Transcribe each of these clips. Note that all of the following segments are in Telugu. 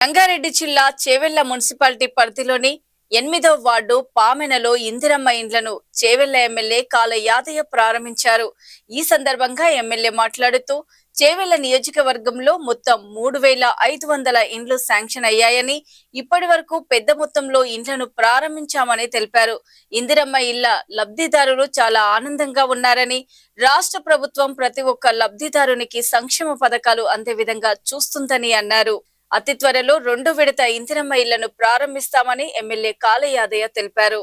రంగారెడ్డి జిల్లా చేవెళ్ల మున్సిపాలిటీ పరిధిలోని 8వ వార్డు పామెనలో ఇందిరమ్మ ఇండ్లను చేవెళ్ల ఎమ్మెల్యే కాల యాదయ్య ప్రారంభించారు. ఈ సందర్భంగా ఎమ్మెల్యే మాట్లాడుతూ చేవెళ్ల నియోజకవర్గంలో మొత్తం 3500 ఇండ్లు శాంక్షన్ అయ్యాయని, ఇప్పటి వరకు పెద్ద మొత్తంలో ఇండ్లను ప్రారంభించామని తెలిపారు. ఇందిరమ్మ ఇళ్ల లబ్ధిదారులు చాలా ఆనందంగా ఉన్నారని, రాష్ట్ర ప్రభుత్వం ప్రతి ఒక్క లబ్ధిదారునికి సంక్షేమ పథకాలు అందే విధంగా చూస్తుందని అన్నారు. అతి త్వరలో 2 విడత ఇందిరమ్మ ఇళ్లను ప్రారంభిస్తామని ఎమ్మెల్యే కాల యాదయ్య తెలిపారు.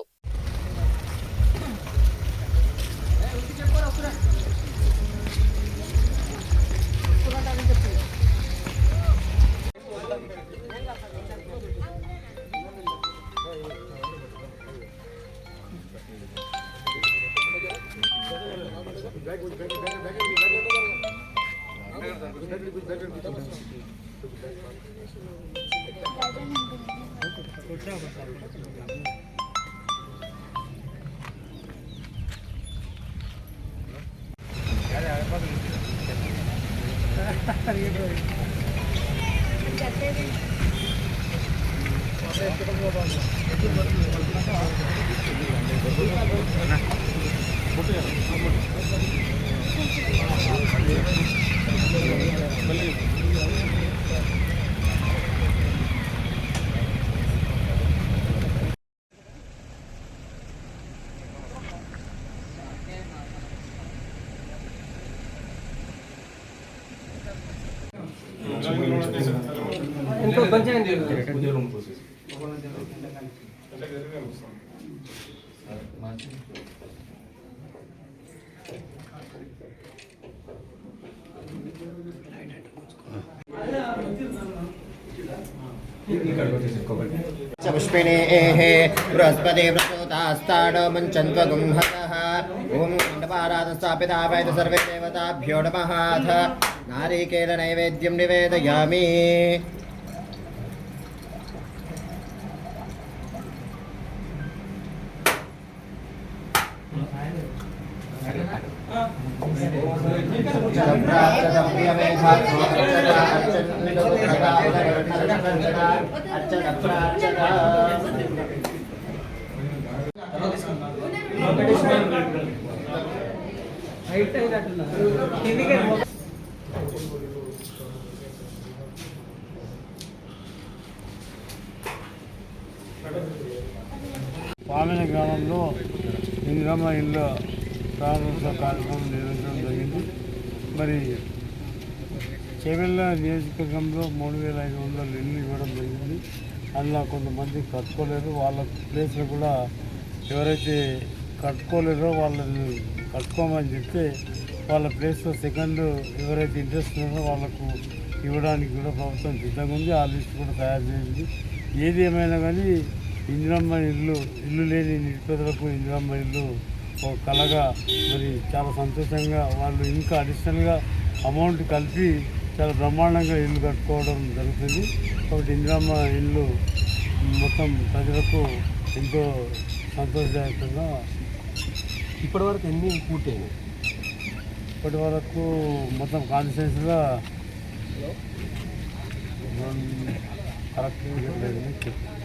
पुष्पिणेः बृहस्पति प्रसूतास्ताडो मुञ्चन्त्वगुंहतः ॐ मण्डपाराधं स्थापिता वैद सर्वे देवताभ्यो नमः। अथ नारिकेलनैवेद्यं निवेदयामि। పామెన గ్రామంలో ఇందిరమ్మ ఇళ్ళ ప్రారంభోత్సవ కార్యక్రమం నిర్వహించడం జరిగింది. మరి చేవెళ్ల నియోజకవర్గంలో 3500 ఇళ్ళు ఇవ్వడం జరిగింది. అందులో కొంతమంది కట్టుకోలేరు, వాళ్ళ ప్లేస్లో కూడా ఎవరైతే కట్టుకోలేరో వాళ్ళని కట్టుకోమని చెప్తే వాళ్ళ ప్లేస్లో సెకండ్ ఎవరైతే ఇంట్రెస్ట్ ఉన్నారో వాళ్ళకు ఇవ్వడానికి కూడా ప్రభుత్వం సిద్ధంగా ఉంది. ఆ లిస్ట్ కూడా తయారు చేసింది. ఏది ఏమైనా కానీ ఇందిరమ్మ ఇల్లు లేని నిరుపేదలకు ఇందిరమ్మ ఇల్లు ఒక కళగా మరి చాలా సంతోషంగా వాళ్ళు ఇంకా అడిషనల్గా అమౌంట్ కలిపి చాలా బ్రహ్మాండంగా ఇల్లు కట్టుకోవడం జరుగుతుంది. కాబట్టి ఇందిరమ్మ ఇల్లు మొత్తం ప్రజలకు ఎంతో సంతోషదాయకంగా. ఇప్పటివరకు ఎన్ని పూర్తయినాయి? ఇప్పటి వరకు మొత్తం కాన్స్టిట్యూన్సీలో కరెక్ట్గా